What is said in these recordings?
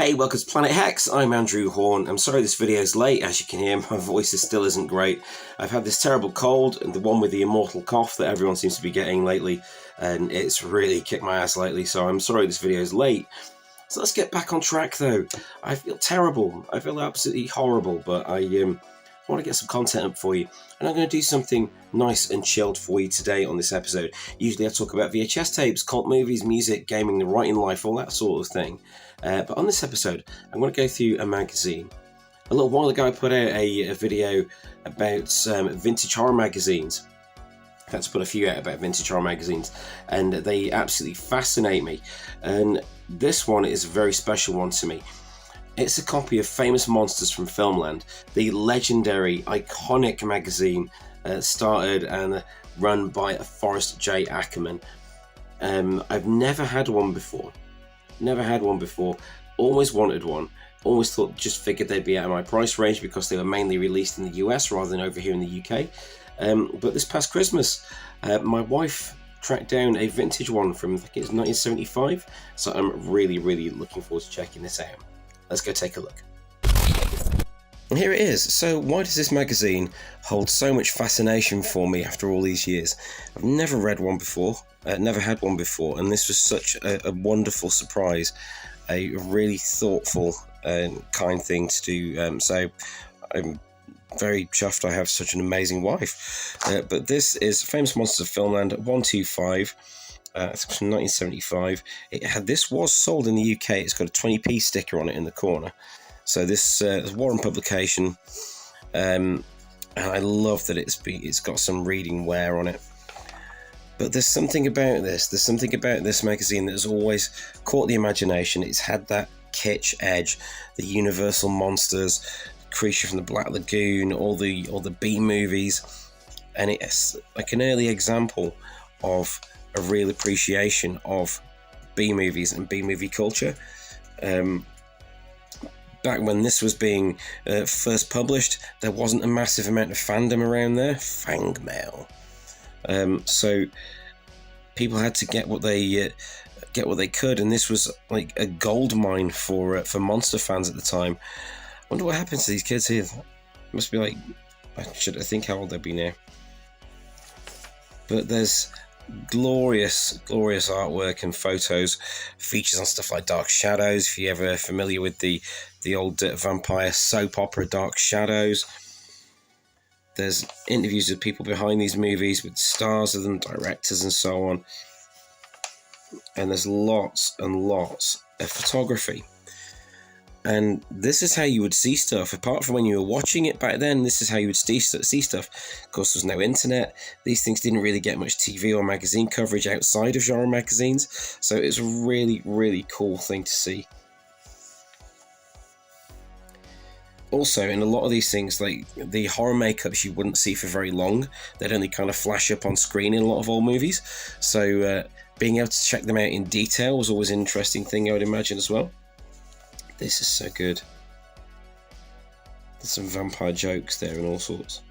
Hey, welcome to Planet Hex. I'm Andrew Horn. I'm sorry this video is late. As you can hear, my voice still isn't great. I've had this terrible cold, and the one with the immortal cough that everyone seems to be getting lately, and it's really kicked my ass lately, so I'm sorry this video is late. So let's get back on track though. I feel terrible. I feel absolutely horrible, but I want to get some content up for you, and I'm going to do something nice and chilled for you today on this episode. Usually I talk about VHS tapes, cult movies, music, gaming, the writing life, all that sort of thing. But on this episode, I'm going to go through a magazine. A little while ago I put out a video about vintage horror magazines. I had to put a few out about vintage horror magazines, and they absolutely fascinate me. And this one is a very special one to me. It's a copy of Famous Monsters from Filmland, the legendary, iconic magazine started and run by Forrest J. Ackerman. I've never had one before. Always wanted one. Always thought, just figured they'd be out of my price range because they were mainly released in the US rather than over here in the UK. But this past Christmas, my wife tracked down a vintage one from, I think it's 1975. So I'm really looking forward to checking this out. Let's go take a look. And here it is. So why does this magazine hold so much fascination for me after all these years? I've never read one before, never had one before, and this was such a wonderful surprise, a really thoughtful and kind thing to do. So I'm very chuffed I have such an amazing wife. But this is Famous Monsters of Filmland 125. It's from 1975. This was sold in the UK. It's got a 20p sticker on it in the corner. So this is Warren publication, and I love that it's got some reading wear on it. But there's something about this. There's something about this magazine that has always caught the imagination. It's had that kitsch edge, the Universal monsters, Creature from the Black Lagoon, all the B movies, and it's like an early example of a real appreciation of B movies and B movie culture. Back when this was being first published, there wasn't a massive amount of fandom around there, fang mail. So people had to get what they could, and this was like a gold mine for monster fans at the time. I wonder what happens to these kids here. Must be like, I think how old they'd be now. But there's glorious artwork and photos, features on stuff like Dark Shadows, if you're ever familiar with the old vampire soap opera Dark Shadows. There's interviews with people behind these movies, with stars of them, directors and so on, and there's lots and lots of photography. And this is how you would see stuff. Apart from when you were watching it back then, this is how you would see stuff. Of course, there's no internet. These things didn't really get much TV or magazine coverage outside of genre magazines. So it's a really cool thing to see. Also, in a lot of these things, like the horror makeups you wouldn't see for very long. They'd only kind of flash up on screen in a lot of old movies. So being able to check them out in detail was always an interesting thing, I would imagine, as well. This is so good. There's some vampire jokes there and all sorts.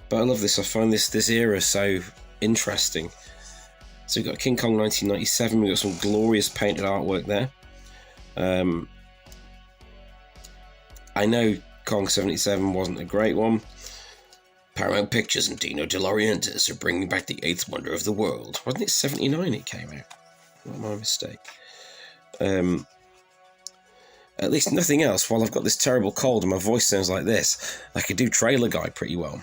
But I love this. I find this era so interesting. So we've got King Kong 1997. We've got some glorious painted artwork there. I know Kong 77 wasn't a great one. Paramount Pictures and Dino De Laurentiis are bringing back the 8th wonder of the world. Wasn't it 79 it came out? Not my mistake. At least nothing else, while I've got this terrible cold and my voice sounds like this, I could do Trailer Guy pretty well.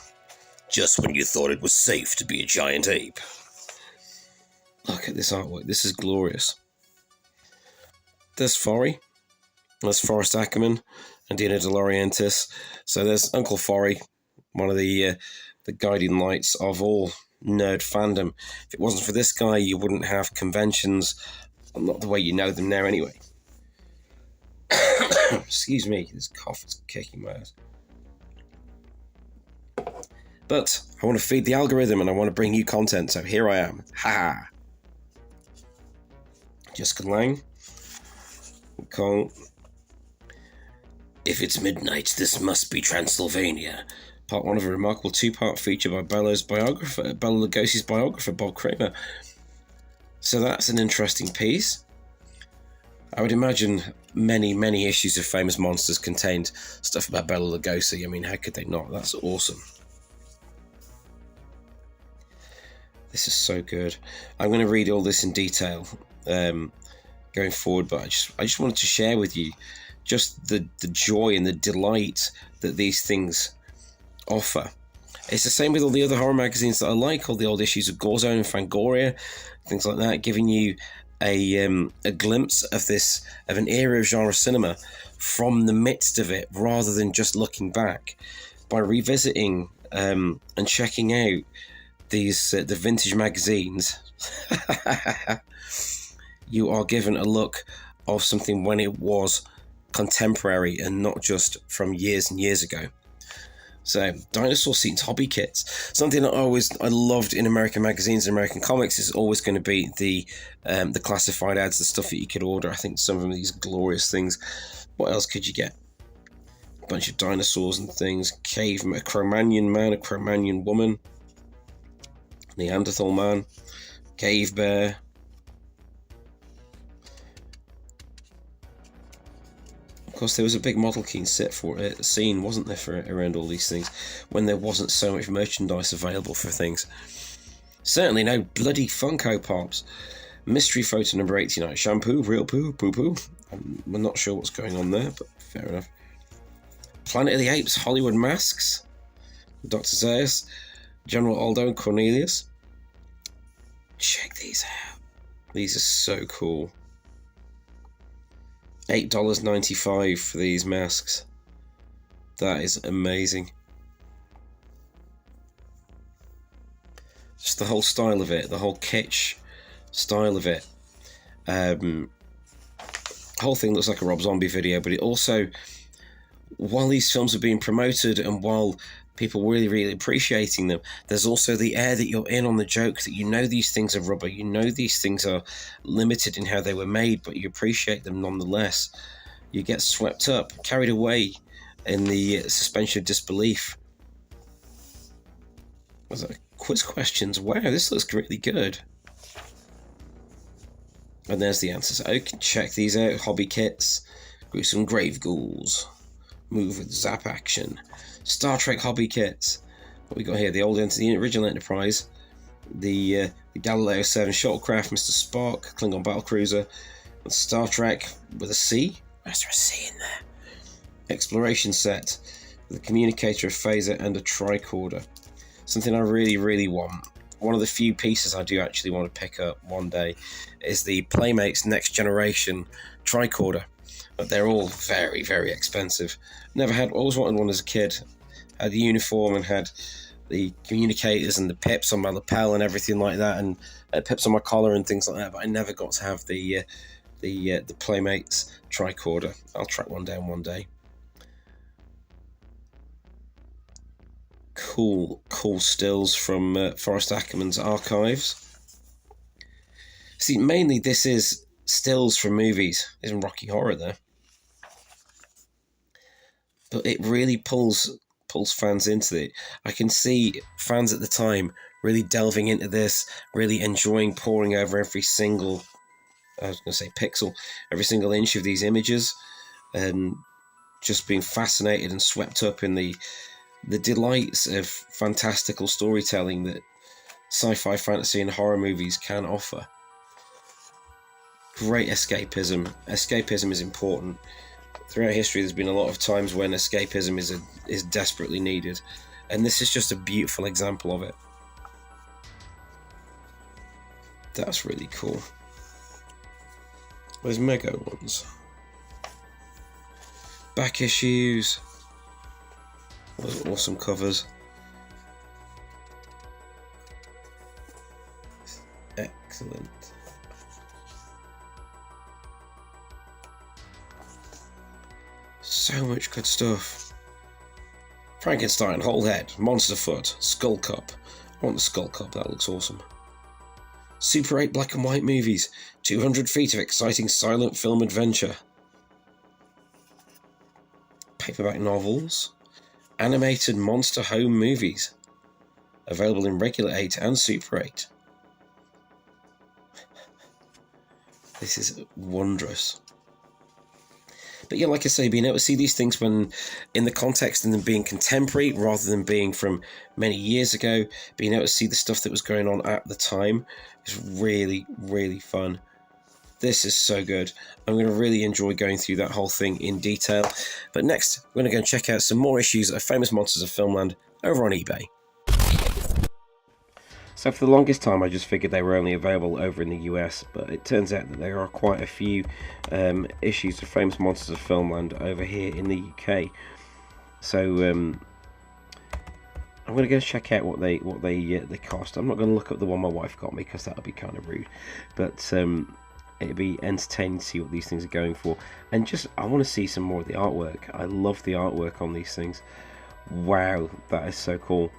Just when you thought it was safe to be a giant ape. Look at this artwork, this is glorious. There's Forry, there's Forrest Ackerman and Dino De Laurentiis. So there's Uncle Forry, one of the guiding lights of all nerd fandom. If it wasn't for this guy, you wouldn't have conventions, not the way you know them now anyway. Excuse me, this cough is kicking my ass. But I want to feed the algorithm and I want to bring you content, so here I am. Ha! Jessica Lange. Kong. If it's midnight, this must be Transylvania. Part 1 of a remarkable 2-part feature by Bela Lugosi's biographer, Bob Kramer. So that's an interesting piece. I would imagine many issues of Famous Monsters contained stuff about Bela Lugosi. I mean, how could they not? That's awesome. This is so good. I'm going to read all this in detail going forward, but I just wanted to share with you just the joy and the delight that these things offer. It's the same with all the other horror magazines that I like, all the old issues of Gorezone and Fangoria, things like that, giving you a glimpse of an era of genre cinema from the midst of it, rather than just looking back. By revisiting and checking out these the vintage magazines, you are given a look of something when it was contemporary and not just from years and years ago. So, dinosaur scenes, hobby kits. Something that I loved in American magazines and American comics is always going to be the classified ads, the stuff that you could order. I think some of these glorious things. What else could you get? A bunch of dinosaurs and things. A Cro-Magnon man, a Cro-Magnon woman, Neanderthal man, cave bear. Of course, there was a big model keen set for it, scene, wasn't there, for around all these things, when there wasn't so much merchandise available for things. Certainly no bloody Funko Pops. Mystery photo number 89. Shampoo, real poo, poo poo. I'm not sure what's going on there, but fair enough. Planet of the Apes, Hollywood masks. Dr. Zaius, General Aldo and Cornelius. Check these out. These are so cool. $8.95 for these masks. That is amazing. Just the whole style of it, the whole kitsch style of it. The whole thing looks like a Rob Zombie video, but it also, while these films are being promoted and while people really appreciating them, there's also the air that you're in on the joke, that you know these things are rubber, you know these things are limited in how they were made, but you appreciate them nonetheless. You get swept up, carried away in the suspension of disbelief. Was that quiz questions? Wow, this looks really good. And there's the answers. Okay, check these out. Hobby kits, gruesome grave ghouls, move with zap action, Star Trek hobby kits. What we got here? The original Enterprise, the Galileo 7 shuttlecraft, Mr. Spock, Klingon battlecruiser, and Star Trek with a C. Is there a C in there? Exploration set with a communicator, a phaser, and a tricorder. Something I really want. One of the few pieces I do actually want to pick up one day is the Playmates Next Generation tricorder. But they're all very expensive. Always wanted one as a kid. Had the uniform and had the communicators and the pips on my lapel and everything like that, and pips on my collar and things like that. But I never got to have the Playmates tricorder. I'll track one down one day. Cool stills from Forrest Ackerman's archives. See, mainly this is stills from movies. Isn't Rocky Horror there? But it really pulls fans into it. I can see fans at the time really delving into this, really enjoying poring over every single, I was going to say pixel, every single inch of these images, and just being fascinated and swept up in the delights of fantastical storytelling that sci-fi, fantasy, and horror movies can offer. Great escapism. Escapism is important. Throughout history, there's been a lot of times when escapism is desperately needed, and this is just a beautiful example of it. That's really cool. There's Mega ones. Back issues. Those awesome covers. Excellent. So much good stuff. Frankenstein, whole head, monster foot, skull cup. I want the skull cup, that looks awesome. Super 8 black and white movies, 200 feet of exciting silent film adventure. Paperback novels. Animated monster home movies. Available in regular 8 and Super 8. This is wondrous. But yeah, like I say, being able to see these things when in the context and them being contemporary rather than being from many years ago, being able to see the stuff that was going on at the time is really, really fun. This is so good. I'm going to really enjoy going through that whole thing in detail. But next, we're going to go and check out some more issues of Famous Monsters of Filmland over on eBay. So for the longest time I just figured they were only available over in the US, but it turns out that there are quite a few issues of Famous Monsters of Filmland over here in the UK. So I'm going to go check out what they cost. I'm not going to look up the one my wife got me because that would be kind of rude, but it'd be entertaining to see what these things are going for. And just, I want to see some more of the artwork. I love the artwork on these things. Wow, that is so cool.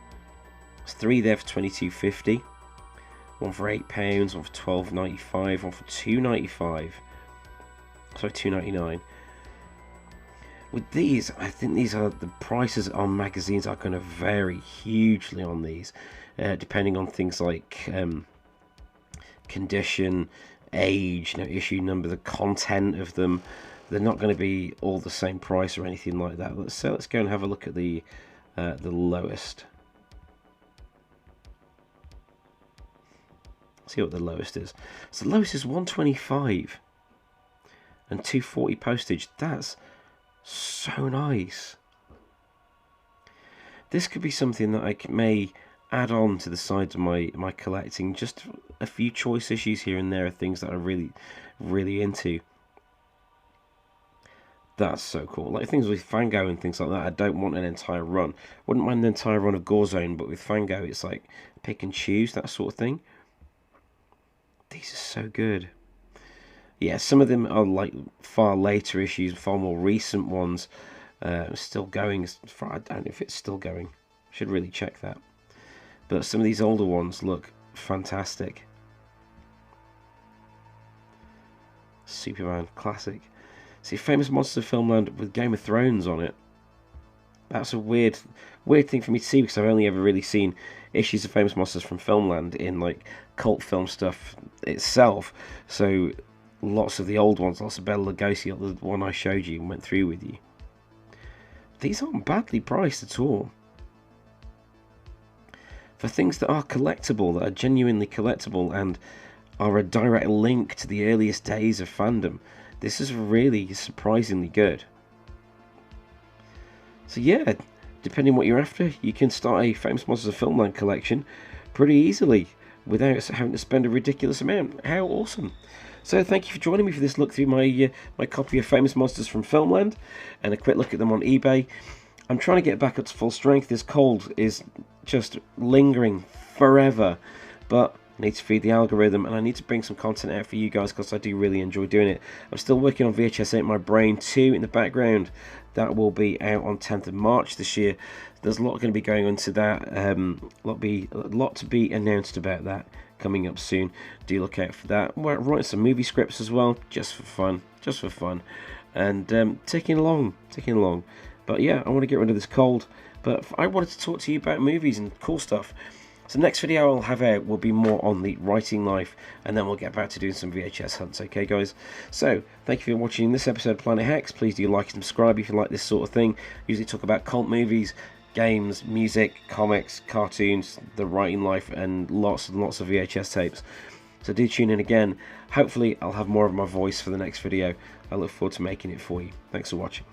There's 3 there for £22.50, one for £8, one for £12.95, one for £2.95. Sorry, £2.99. With these, I think the prices on magazines are going to vary hugely on these, depending on things like condition, age, issue number, the content of them. They're not going to be all the same price or anything like that. Let's go and have a look at the lowest. See what the lowest is. So the lowest is £1.25 and £2.40 postage. That's so nice. This could be something that I may add on to the side of my collecting. Just a few choice issues here and there are things that I'm really into. That's so cool. Like things with Fango and things like that, I don't want an entire run. Wouldn't mind an entire run of Gorezone, but with Fango it's like pick and choose, that sort of thing. These are so good. Yeah, some of them are like far later issues, far more recent ones. Still going. I don't know if it's still going. Should really check that. But some of these older ones look fantastic. Superman, classic. See, Famous Monsters of Filmland with Game of Thrones on it. That's a weird thing for me to see, because I've only ever really seen issues of Famous Monsters from Filmland in like cult film stuff itself. So lots of the old ones, lots of Bela Lugosi, like the one I showed you and went through with you. These aren't badly priced at all. For things that are collectible, that are genuinely collectible and are a direct link to the earliest days of fandom, this is really surprisingly good. So yeah, depending on what you're after, you can start a Famous Monsters of Filmland collection pretty easily without having to spend a ridiculous amount. How awesome! So thank you for joining me for this look through my copy of Famous Monsters from Filmland and a quick look at them on eBay. I'm trying to get back up to full strength. This cold is just lingering forever, but I need to feed the algorithm and I need to bring some content out for you guys because I do really enjoy doing it. I'm still working on vhsatemybrain 2 in the background. That will be out on 10th of March this year. There's a lot going to be going on to that. A lot to be announced about that coming up soon. Do look out for that. We're writing some movie scripts as well, just for fun, and ticking along. But yeah, I want to get rid of this cold. But I wanted to talk to you about movies and cool stuff. So the next video I'll have out will be more on the writing life, and then we'll get back to doing some VHS hunts, okay guys? So, thank you for watching this episode of Planet Hex. Please do like and subscribe if you like this sort of thing. Usually talk about cult movies, games, music, comics, cartoons, the writing life, and lots and lots of VHS tapes. So do tune in again. Hopefully I'll have more of my voice for the next video. I look forward to making it for you. Thanks for watching.